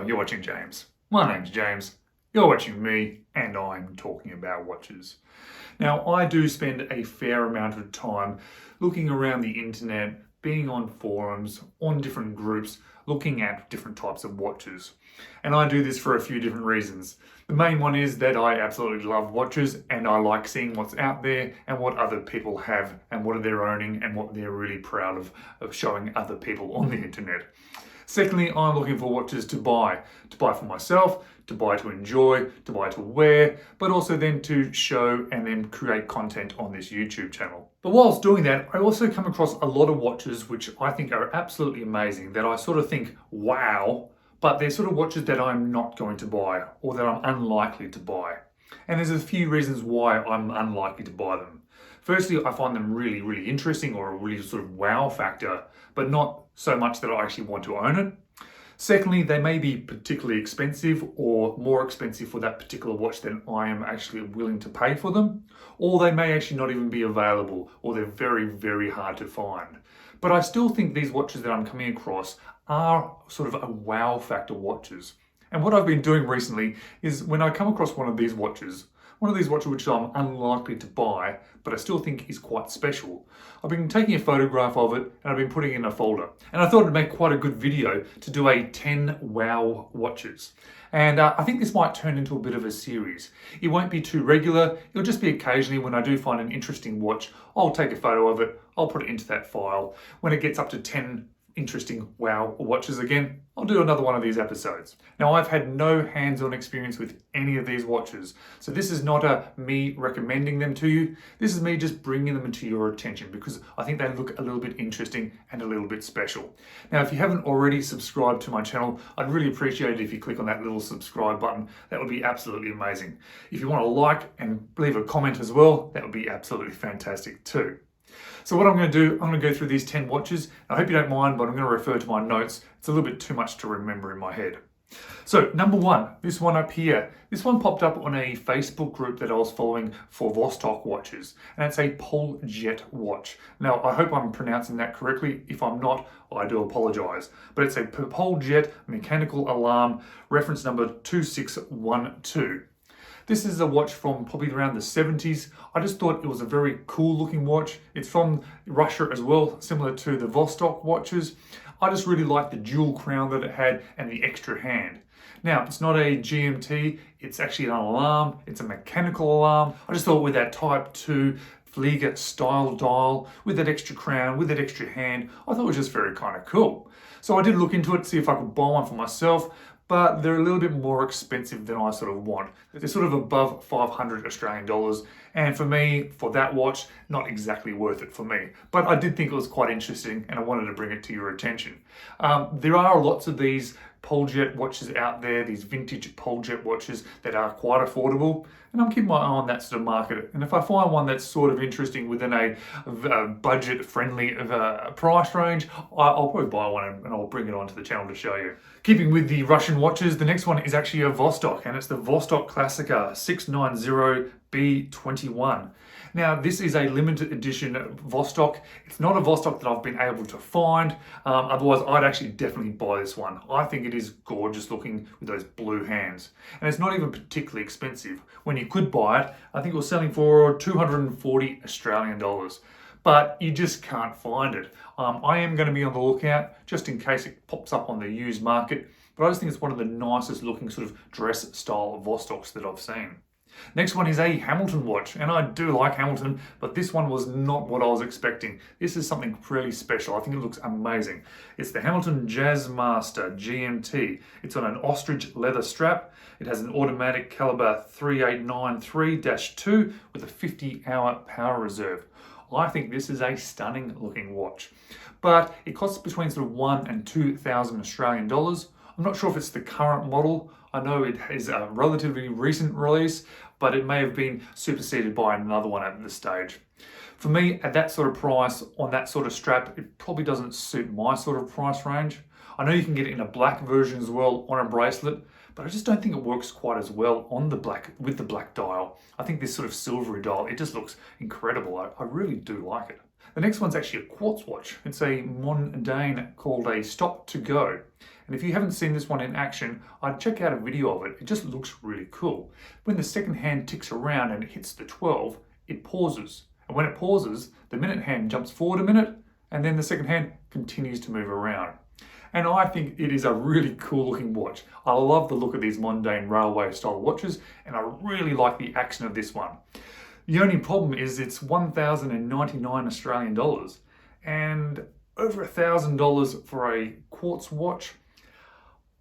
you're watching James. My name's James, you're watching me, and I'm talking about watches. Now, I do spend a fair amount of time looking around the internet, being on forums, on different groups, looking at different types of watches. And I do this for a few different reasons. The main one is that I absolutely love watches and I like seeing what's out there and what other people have and what they're owning and what they're really proud of showing other people on the internet. Secondly, I'm looking for watches to buy for myself, to buy to enjoy, to buy to wear, but also then to show and then create content on this YouTube channel. But whilst doing that, I also come across a lot of watches which I think are absolutely amazing, that I sort of think, wow, but they're sort of watches that I'm not going to buy or that I'm unlikely to buy. And there's a few reasons why I'm unlikely to buy them. Firstly, I find them really, really interesting or a really sort of wow factor, but not so much that I actually want to own it. Secondly, they may be particularly expensive or more expensive for that particular watch than I am actually willing to pay for them. Or they may actually not even be available, or they're very, very hard to find. But I still think these watches that I'm coming across are sort of a wow factor watches. And what I've been doing recently is when I come across one of these watches which I'm unlikely to buy, but I still think is quite special, I've been taking a photograph of it and I've been putting it in a folder. And I thought it'd make quite a good video to do a 10 wow watches. And I think this might turn into a bit of a series. It won't be too regular, it'll just be occasionally when I do find an interesting watch, I'll take a photo of it, I'll put it into that file. When it gets up to 10 interesting wow watches again, I'll do another one of these episodes. Now, I've had no hands-on experience with any of these watches, so this is not me recommending them to you. This is me just bringing them into your attention because I think they look a little bit interesting and a little bit special. Now, if you haven't already subscribed to my channel, I'd really appreciate it if you click on that little subscribe button. That would be absolutely amazing. If you want to like and leave a comment as well, that would be absolutely fantastic too. So what I'm going to do, I'm going to go through these 10 watches. I hope you don't mind, but I'm going to refer to my notes. It's a little bit too much to remember in my head. So number one, this one up here. This one popped up on a Facebook group that I was following for Vostok watches, and it's a Pole Jet watch. Now, I hope I'm pronouncing that correctly. If I'm not, I do apologize. But it's a Pole Jet mechanical alarm, reference number 2612. This is a watch from probably around the 70s. I just thought it was a very cool looking watch. It's from Russia as well, similar to the Vostok watches. I just really liked the dual crown that it had and the extra hand. Now, it's not a GMT, it's actually an alarm, it's a mechanical alarm. I just thought with that Type 2 Flieger style dial, with that extra crown, with that extra hand, I thought it was just very kind of cool. So I did look into it, see if I could buy one for myself, but they're a little bit more expensive than I sort of want. They're sort of above 500 Australian dollars. And for me, for that watch, not exactly worth it for me. But I did think it was quite interesting and I wanted to bring it to your attention. There are lots of these Pole Jet watches out there, these vintage Pole Jet watches that are quite affordable. And I'm keeping my eye on that sort of market. And if I find one that's sort of interesting within a budget-friendly price range, I'll probably buy one and I'll bring it onto the channel to show you. Keeping with the Russian watches, the next one is actually a Vostok, and it's the Vostok Classica 690B21. Now, this is a limited edition Vostok. It's not a Vostok that I've been able to find. Otherwise, I'd actually definitely buy this one. I think it is gorgeous looking with those blue hands. And it's not even particularly expensive. When you could buy it, I think it was selling for 240 Australian dollars. But you just can't find it. I am going to be on the lookout just in case it pops up on the used market. But I just think it's one of the nicest looking sort of dress style Vostoks that I've seen. Next one is a Hamilton watch, and I do like Hamilton, but this one was not what I was expecting. This is something really special. I think it looks amazing. It's the Hamilton Jazzmaster GMT. It's on an ostrich leather strap. It has an automatic caliber 3893-2 with a 50-hour power reserve. I think this is a stunning looking watch, but it costs between sort of $1,000 and $2,000 Australian dollars. I'm not sure if it's the current model. I know it is a relatively recent release, but it may have been superseded by another one at this stage. For me, at that sort of price, on that sort of strap, it probably doesn't suit my sort of price range. I know you can get it in a black version as well on a bracelet, but I just don't think it works quite as well on the black with the black dial. I think this sort of silvery dial, it just looks incredible. I really do like it. The next one's actually a quartz watch. It's a Mondaine called a Stop to Go. And if you haven't seen this one in action, I'd check out a video of it. It just looks really cool. When the second hand ticks around and it hits the 12, it pauses. And when it pauses, the minute hand jumps forward a minute, and then the second hand continues to move around. And I think it is a really cool looking watch. I love the look of these Mondaine railway style watches, and I really like the action of this one. The only problem is it's 1,099 Australian dollars, and over $1,000 for a quartz watch.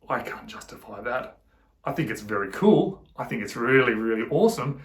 I can't justify that. I think it's very cool. I think it's really, really awesome.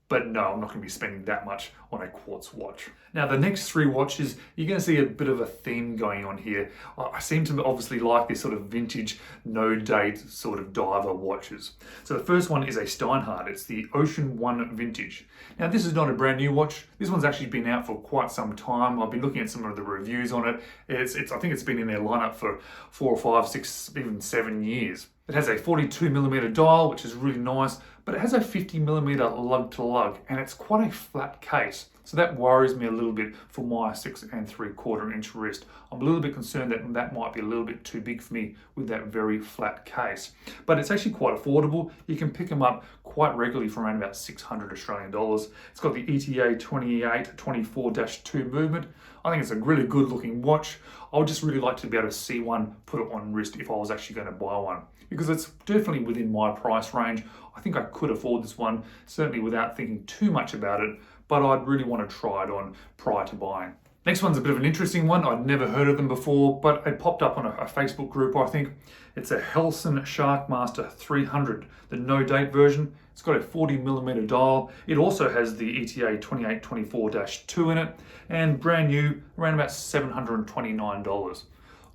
But no, I'm not going to be spending that much on a quartz watch. Now, the next three watches, you're going to see a bit of a theme going on here. I seem to obviously like this sort of vintage, no date sort of diver watches. So the first one is a Steiner. It's the Ocean One Vintage. Now, this is not a brand new watch. This one's actually been out for quite some time. I've been looking at some of the reviews on it. I think it's been in their lineup for 4 or 5, 6, even 7 years. It has a 42mm dial, which is really nice, but it has a 50mm lug to lug, and it's quite a flat case. So that worries me a little bit for my 6 3/4 inch wrist. I'm a little bit concerned that that might be a little bit too big for me with that very flat case. But it's actually quite affordable. You can pick them up quite regularly for around about 600 Australian dollars. It's got the ETA 2824-2 movement. I think it's a really good looking watch. I would just really like to be able to see one, put it on wrist if I was actually going to buy one, because it's definitely within my price range. I think I could afford this one, certainly without thinking too much about it, but I'd really want to try it on prior to buying. Next one's a bit of an interesting one. I'd never heard of them before, but it popped up on a Facebook group, I think. It's a Helson Sharkmaster 300, the no date version. It's got a 40mm dial. It also has the ETA 2824-2 in it, and brand new, around about $729.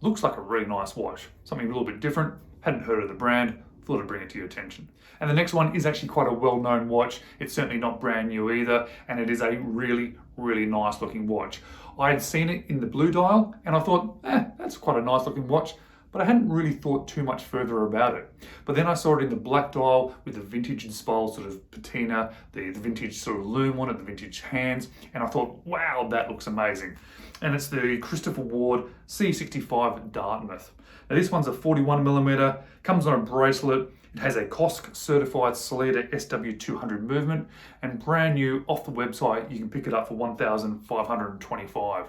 Looks like a really nice watch. Something a little bit different. Hadn't heard of the brand. Thought I'd bring it to your attention. And the next one is actually quite a well-known watch. It's certainly not brand new either, and it is a really, really nice looking watch. I had seen it in the blue dial, and I thought, that's quite a nice looking watch, but I hadn't really thought too much further about it. But then I saw it in the black dial with the vintage inspired sort of patina, the vintage sort of loom on it, the vintage hands, and I thought, wow, that looks amazing. And it's the Christopher Ward C65 Dartmouth. Now this one's a 41mm, comes on a bracelet. It has a COSC certified Sellita SW200 movement, and brand new off the website, you can pick it up for $1,525.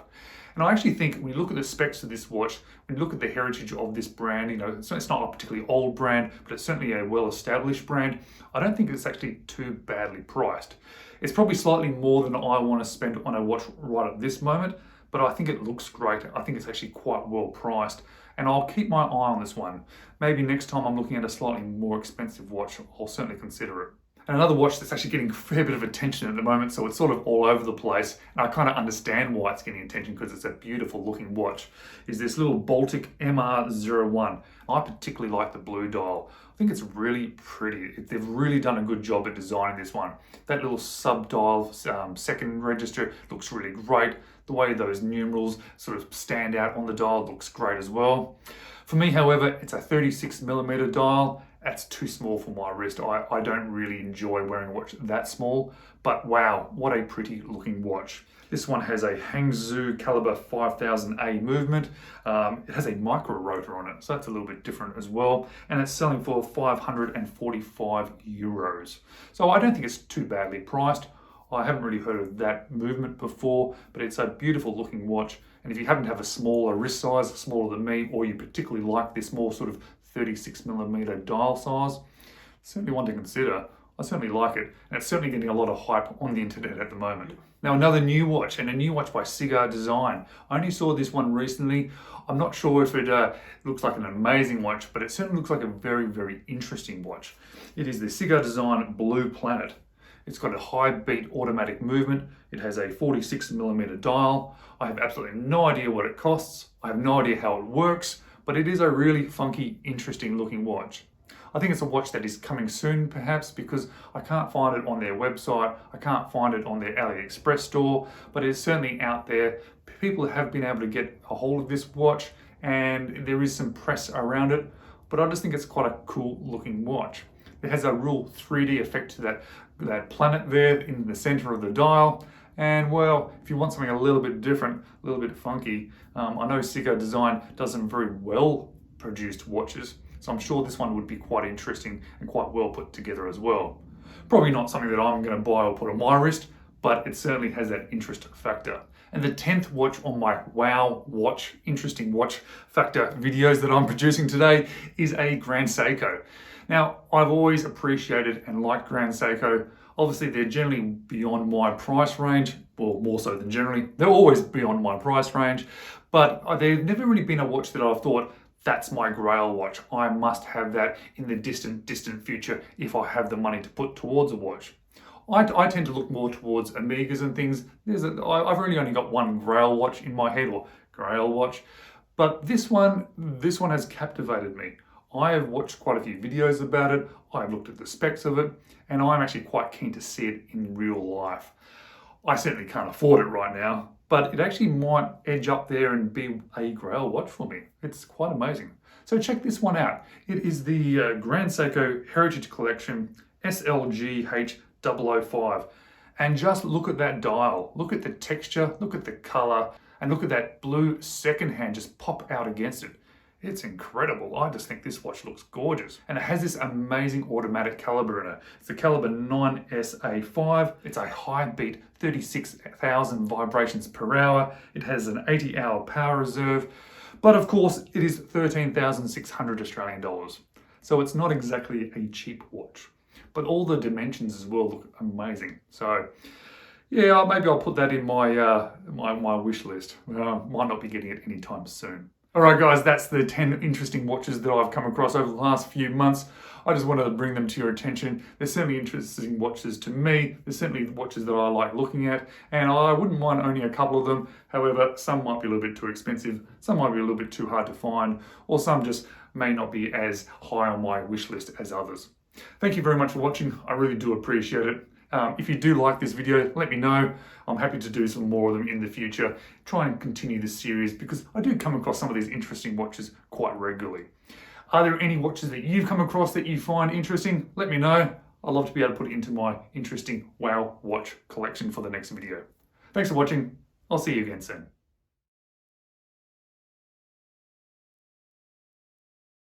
And I actually think when you look at the specs of this watch, when you look at the heritage of this brand, it's not a particularly old brand, but it's certainly a well-established brand. I don't think it's actually too badly priced. It's probably slightly more than I want to spend on a watch right at this moment, but I think it looks great. I think it's actually quite well priced, and I'll keep my eye on this one. Maybe next time I'm looking at a slightly more expensive watch, I'll certainly consider it. And another watch that's actually getting a fair bit of attention at the moment, so it's sort of all over the place, and I kind of understand why it's getting attention because it's a beautiful looking watch, is this little Baltic MR01. I particularly like the blue dial. I think it's really pretty. They've really done a good job at designing this one. That little sub-dial second register looks really great. The way those numerals sort of stand out on the dial looks great as well. For me, however, it's a 36mm dial. That's too small for my wrist. I don't really enjoy wearing a watch that small, but wow, what a pretty looking watch. This one has a Hangzhou caliber 5000A movement. It has a micro rotor on it, so that's a little bit different as well. And it's selling for €545. So I don't think it's too badly priced. I haven't really heard of that movement before, but it's a beautiful looking watch. And if you happen to have a smaller wrist size, smaller than me, or you particularly like this more sort of 36mm dial size, certainly one to consider. I certainly like it, and it's certainly getting a lot of hype on the internet at the moment. Now another new watch, and a new watch by Cigar Design. I only saw this one recently. I'm not sure if it looks like an amazing watch, but it certainly looks like a very, very interesting watch. It is the Cigar Design Blue Planet. It's got a high beat automatic movement. It has a 46mm dial. I have absolutely no idea what it costs. I have no idea how it works, but it is a really funky, interesting looking watch. I think it's a watch that is coming soon perhaps, because I can't find it on their website. I can't find it on their AliExpress store, but it's certainly out there. People have been able to get a hold of this watch, and there is some press around it. but I just think it's quite a cool looking watch. It has a real 3D effect to that planet there in the center of the dial. And well, if you want something a little bit different, a little bit funky, I know Cigar Design does some very well produced watches, so I'm sure this one would be quite interesting and quite well put together as well. Probably not something that I'm going to buy or put on my wrist, but it certainly has that interest factor. And the 10th watch on my wow watch, interesting watch factor videos that I'm producing today is a Grand Seiko. Now, I've always appreciated and liked Grand Seiko. Obviously, they're generally beyond my price range, well, more so than generally. They're always beyond my price range, but they've never really been a watch that I've thought, that's my grail watch. I must have that in the distant future if I have the money to put towards a watch. I tend to look more towards Omegas and things. I've really only got one grail watch in my head, or grail watch, but this one has captivated me. I have watched quite a few videos about it, I've looked at the specs of it, and I'm actually quite keen to see it in real life. I certainly can't afford it right now, but it actually might edge up there and be a grail watch for me. It's quite amazing. So check this one out. It is the Grand Seiko Heritage Collection SLGH 005. And just look at that dial. Look at the texture, look at the color, and look at that blue second hand just pop out against it. It's incredible. I just think this watch looks gorgeous. And it has this amazing automatic caliber in it. It's the caliber 9SA5. It's a high beat, 36,000 vibrations per hour. It has an 80-hour power reserve. But of course, it is 13,600 Australian dollars. So it's not exactly a cheap watch. But all the dimensions as well look amazing. So yeah, maybe I'll put that in my my wish list. Might not be getting it anytime soon. Alright guys, that's the 10 interesting watches that I've come across over the last few months. I just wanted to bring them to your attention. They're certainly interesting watches to me. They're certainly watches that I like looking at, and I wouldn't mind owning a couple of them. However, some might be a little bit too expensive, some might be a little bit too hard to find, or some just may not be as high on my wish list as others. Thank you very much for watching. I really do appreciate it. If you do like this video, let me know. I'm happy to do some more of them in the future. Try and continue this series because I do come across some of these interesting watches quite regularly. Are there any watches that you've come across that you find interesting? Let me know. I'd love to be able to put it into my interesting wow watch collection for the next video. Thanks for watching. I'll see you again soon.